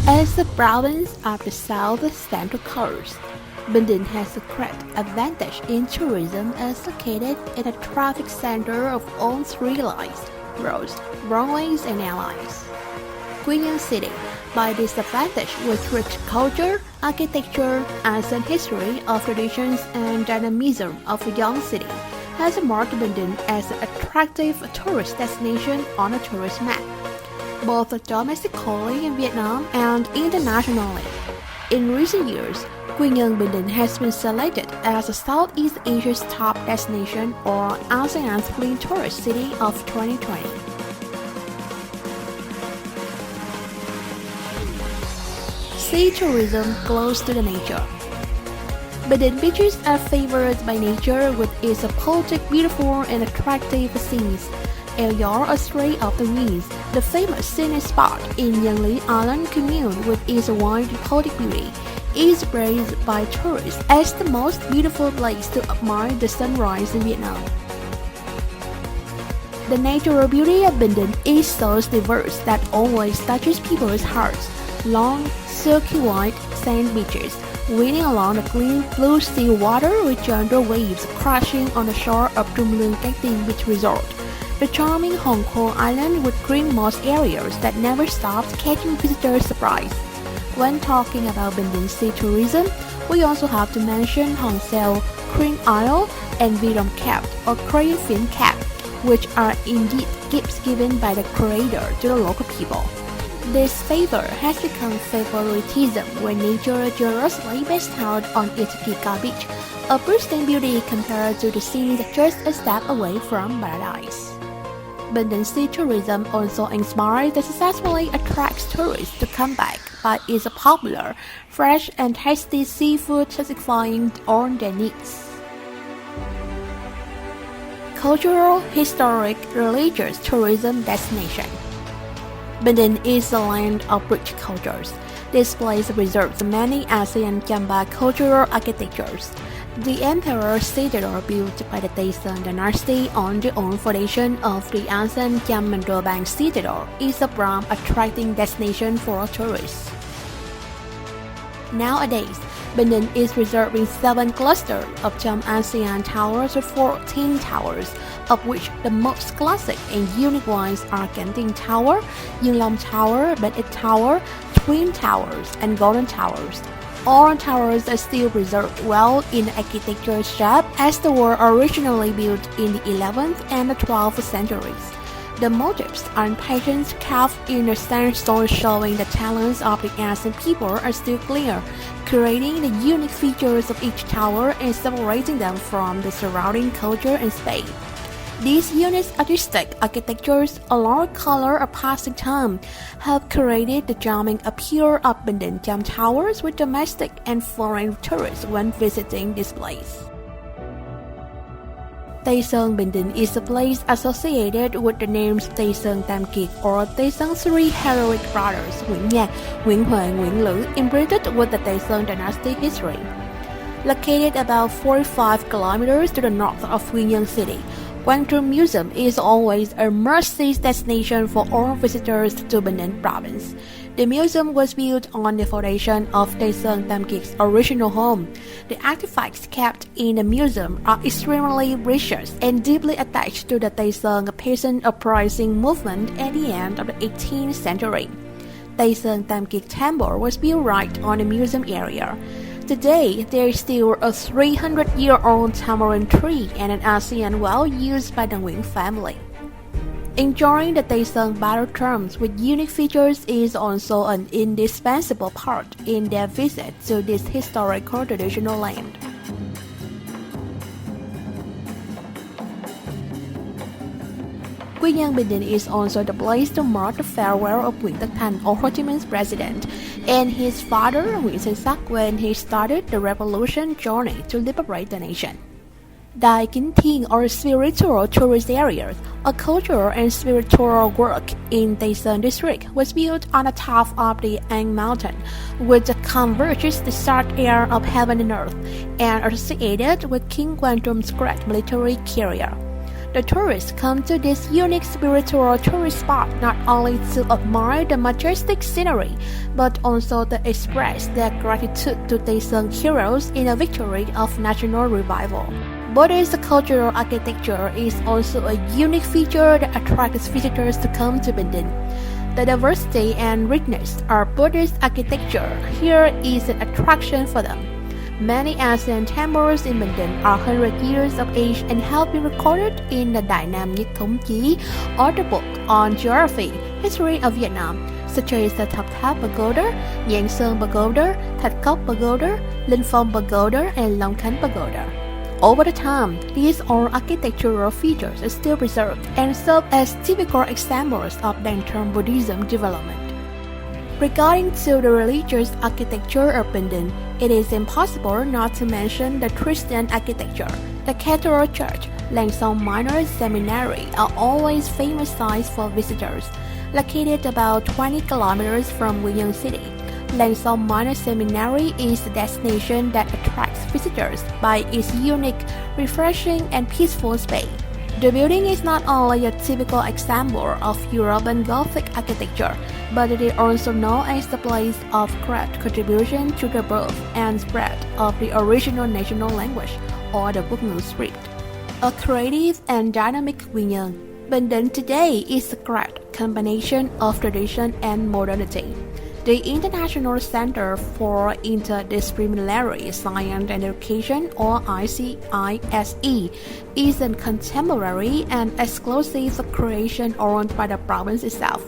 As the province of the South Central Coast, Bình Định has a great advantage in tourism as located in a traffic center of all three lines, roads, runways, and airlines. Quy Nhơn City, by this advantage with rich culture, architecture, ancient history of traditions and dynamism of a young city, has marked Bình Định as an attractive tourist destination on a tourist map, both domestically in Vietnam and internationally. In recent years, Quy Nhơn Bình Định has been selected as Southeast Asia's top destination or ASEAN's Clean Tourist City of 2020. Sea tourism close to the nature. Bình Định beaches are favored by nature with its poetic, beautiful and attractive scenes. Eo Gió Astray of the Winds, the famous scenic spot in Nhân Lý Island commune with its wide poetic beauty, is praised by tourists as the most beautiful place to admire the sunrise in Vietnam. The natural beauty of Bình Định is so diverse that always touches people's hearts. Long, silky white sand beaches, winding along the clean blue still water with gentle waves crashing on the shore of Trung Lương Cát Beach Resort. The charming Hong Kong Island with green moss areas that never stops catching visitors' surprise. When talking about Bình Định sea tourism, we also have to mention Hòn Seo, Green Isle, and Vidom Cap or Crayfish Cap, which are indeed gifts given by the creator to the local people. This favor has become favoritism when nature generously bestowed on its Kika Beach, a pristine beauty compared to the scenes just a step away from paradise. Bình Định sea tourism also inspires and successfully attracts tourists to come back by its popular, fresh and tasty seafood satisfying all their needs. Cultural, historic, religious tourism destination. Bình Định is a land of rich cultures. This place preserves many ASEAN Chamba cultural architectures. The emperor citadel built by the Tieng dynasty on the old foundation of the ancient Cham Mandobang citadel is a prime attracting destination for tourists. Nowadays, Bình Định is preserving 7 clusters of Cham ASEAN towers with 14 towers, of which the most classic and unique ones are Genting Tower, Dương Long Tower, Beit Tower, Twin Towers, and Golden Towers. All towers are still preserved well in architectural shape as they were originally built in the 11th and the 12th centuries. The motifs and patterns carved in the sandstone showing the talents of the ancient people are still clear, creating the unique features of each tower and separating them from the surrounding culture and space. These unique artistic architectures, along with color of passing time, have created the charming appeal of Bình Định Cham Towers with domestic and foreign tourists when visiting this place. Tây Sơn Bình Định is a place associated with the names Tây Sơn Tam Kiệt or Tây Sơn Three Heroic Brothers Nguyễn Nhạc, Nguyễn Huệ, Nguyễn Lữ, imprinted with the Tây Sơn dynasty history. Located about 45 kilometers to the north of Quy Nhơn City, Quang Trung Museum is always a must-see destination for all visitors to Bình Định province. The museum was built on the foundation of Tây Sơn Tam Kiet's original home. The artifacts kept in the museum are extremely precious and deeply attached to the Tây Sơn peasant uprising movement at the end of the 18th century. Tây Sơn Tam Kiet Temple was built right on the museum area. Today, there is still a 300-year-old tamarind tree and an ASEAN well used by the Nguyễn family. Enjoying the Tây Sơn battle drums with unique features is also an indispensable part in their visit to this historical traditional land. Quy Nhơn Bình Định is also the place to mark the farewell of Nguyễn Tất Thành, or Ho Chi Minh's president, and his father Nguyễn Sinh Sắc when he started the revolution journey to liberate the nation. Đài Kính Thiên, or spiritual tourist areas, a cultural and spiritual work in Tây Sơn district, was built on the top of the An mountain, which converges the south air of heaven and earth, and associated with King Quang Trum's great military career. The tourists come to this unique spiritual tourist spot not only to admire the majestic scenery, but also to express their gratitude to Taesong heroes in a victory of national revival. Buddhist cultural architecture is also a unique feature that attracts visitors to come to Bình. The diversity and richness of Buddhist architecture here is an attraction for them. Many ancient temples in Bình are 100 years of age and have been recorded in the Đại Nam Nhất Thống Chí, or the book on geography, history of Vietnam, such as the Thập Tháp Pagoda, Giang Sơn Pagoda, Thạch Cốc Pagoda, Linh Phong Pagoda, and Long Khánh Pagoda. Over the time, these old architectural features are still preserved and serve as typical examples of long-term Buddhism development. Regarding to the religious architecture of Bình, it is impossible not to mention the Christian architecture. The Cathedral Church, Lang Song Minor Seminary are always famous sites for visitors. Located about 20 kilometers from Quy Nhơn City, Lang Song Minor Seminary is the destination that attracts visitors by its unique, refreshing, and peaceful space. The building is not only a typical example of European Gothic architecture, but it is also known as the place of great contribution to the birth and spread of the original national language, or the Quốc ngữ script. A creative and dynamic Quy Nhơn, Bình today is a great combination of tradition and modernity. The International Center for Interdisciplinary Science and Education, or ICISE, is a contemporary and exclusive creation owned by the province itself.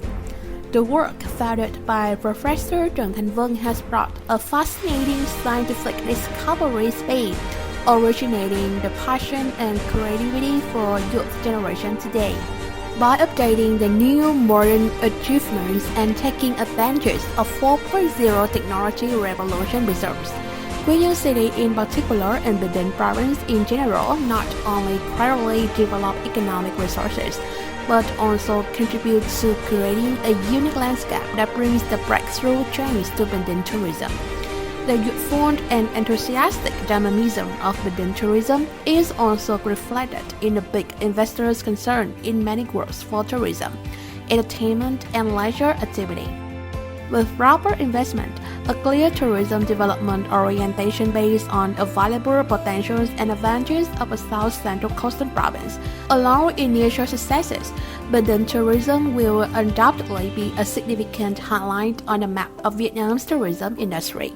The work founded by Professor Trần Thành Vân has brought a fascinating scientific discovery space, originating the passion and creativity for youth generation today. By updating the new modern achievements and taking advantage of 4.0 technology revolution reserves, Quy Nhơn City in particular and Bình province in general not only greatly develop economic resources, but also contribute to creating a unique landscape that brings the breakthrough change to Bình tourism. The youthful and enthusiastic dynamism of Bình tourism is also reflected in the big investors' concern in many growth for tourism, entertainment, and leisure activity. With proper investment, a clear tourism development orientation based on available potentials and advantages of a South Central Coastal province, along with initial successes, Bình tourism will undoubtedly be a significant highlight on the map of Vietnam's tourism industry.